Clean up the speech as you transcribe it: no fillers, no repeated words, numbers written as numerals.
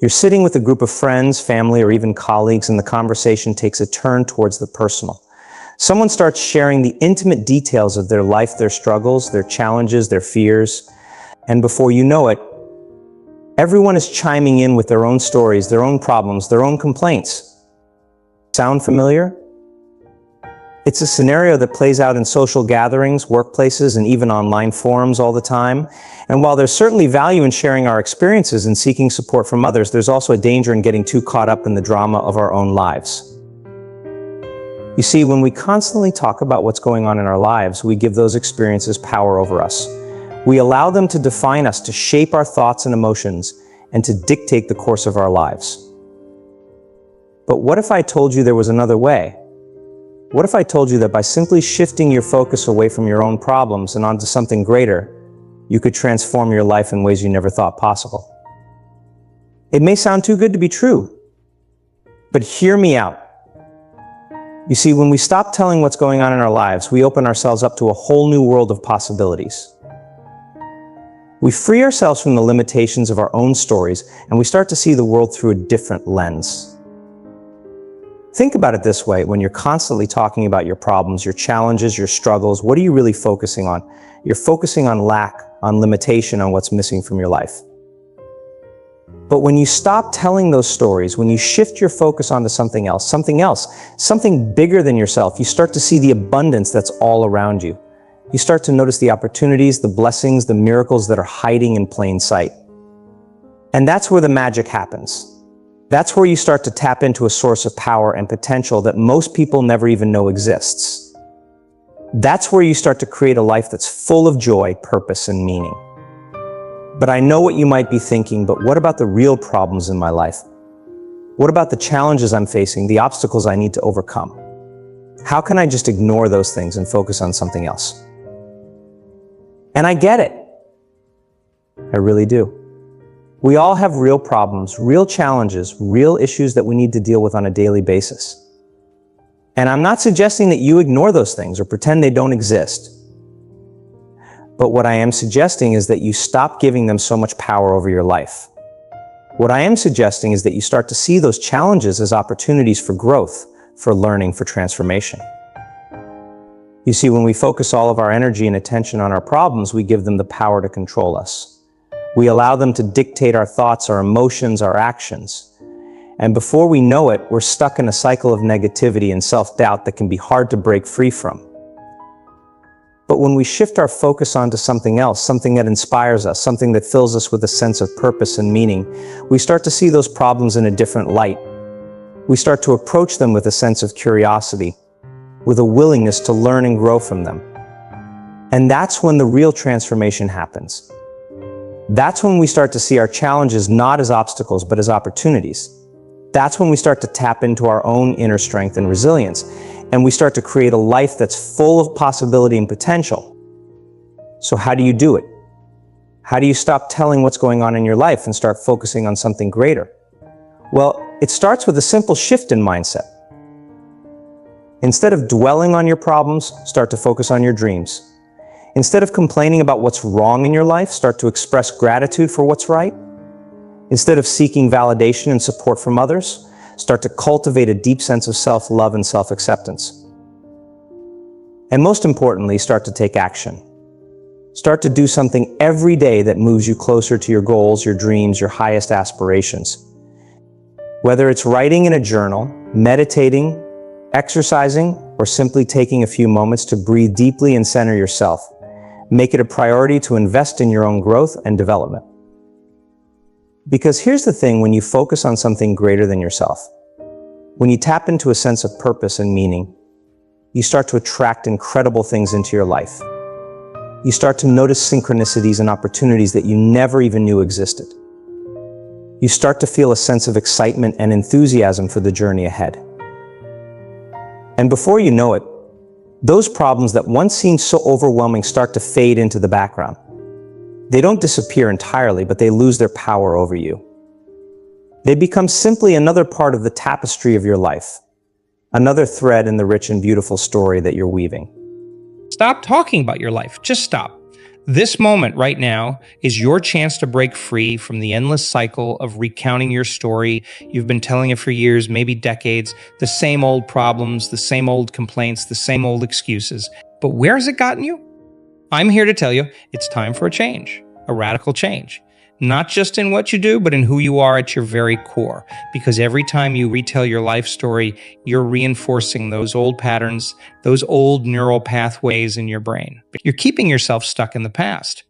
You're sitting with a group of friends, family, or even colleagues, and the conversation takes a turn towards the personal. Someone starts sharing the intimate details of their life, their struggles, their challenges, their fears, and before you know it, everyone is chiming in with their own stories, their own problems, their own complaints. Sound familiar? It's a scenario that plays out in social gatherings, workplaces, and even online forums all the time. And while there's certainly value in sharing our experiences and seeking support from others, there's also a danger in getting too caught up in the drama of our own lives. You see, when we constantly talk about what's going on in our lives, we give those experiences power over us. We allow them to define us, to shape our thoughts and emotions, and to dictate the course of our lives. But what if I told you there was another way? What if I told you that by simply shifting your focus away from your own problems and onto something greater, you could transform your life in ways you never thought possible? It may sound too good to be true, but hear me out. You see, when we stop telling what's going on in our lives, we open ourselves up to a whole new world of possibilities. We free ourselves from the limitations of our own stories, and we start to see the world through a different lens. Think about it this way: when you're constantly talking about your problems, your challenges, your struggles, what are you really focusing on? You're focusing on lack, on limitation, on what's missing from your life. But when you stop telling those stories, when you shift your focus onto something else, something bigger than yourself, you start to see the abundance that's all around you. You start to notice the opportunities, the blessings, the miracles that are hiding in plain sight. And that's where the magic happens. That's where you start to tap into a source of power and potential that most people never even know exists. That's where you start to create a life that's full of joy, purpose, and meaning. But I know what you might be thinking, but what about the real problems in my life? What about the challenges I'm facing, the obstacles I need to overcome? How can I just ignore those things and focus on something else? And I get it. I really do. We all have real problems, real challenges, real issues that we need to deal with on a daily basis. And I'm not suggesting that you ignore those things or pretend they don't exist. But what I am suggesting is that you stop giving them so much power over your life. What I am suggesting is that you start to see those challenges as opportunities for growth, for learning, for transformation. You see, when we focus all of our energy and attention on our problems, we give them the power to control us. We allow them to dictate our thoughts, our emotions, our actions. And before we know it, we're stuck in a cycle of negativity and self-doubt that can be hard to break free from. But when we shift our focus onto something else, something that inspires us, something that fills us with a sense of purpose and meaning, we start to see those problems in a different light. We start to approach them with a sense of curiosity, with a willingness to learn and grow from them. And that's when the real transformation happens. That's when we start to see our challenges not as obstacles, but as opportunities. That's when we start to tap into our own inner strength and resilience, and we start to create a life that's full of possibility and potential. So how do you do it? How do you stop telling what's going on in your life and start focusing on something greater? Well, it starts with a simple shift in mindset. Instead of dwelling on your problems, start to focus on your dreams. Instead of complaining about what's wrong in your life, start to express gratitude for what's right. Instead of seeking validation and support from others, start to cultivate a deep sense of self-love and self-acceptance. And most importantly, start to take action. Start to do something every day that moves you closer to your goals, your dreams, your highest aspirations. Whether it's writing in a journal, meditating, exercising, or simply taking a few moments to breathe deeply and center yourself, make it a priority to invest in your own growth and development. Because here's the thing: when you focus on something greater than yourself, when you tap into a sense of purpose and meaning, you start to attract incredible things into your life. You start to notice synchronicities and opportunities that you never even knew existed. You start to feel a sense of excitement and enthusiasm for the journey ahead. And before you know it, those problems that once seemed so overwhelming start to fade into the background. They don't disappear entirely, but they lose their power over you. They become simply another part of the tapestry of your life, another thread in the rich and beautiful story that you're weaving. Stop talking about your life. Just stop. This moment right now is your chance to break free from the endless cycle of recounting your story. You've been telling it for years, maybe decades, the same old problems, the same old complaints, the same old excuses. But where has it gotten you? I'm here to tell you it's time for a change, a radical change. Not just in what you do, but in who you are at your very core. Because every time you retell your life story, you're reinforcing those old patterns, those old neural pathways in your brain. You're keeping yourself stuck in the past.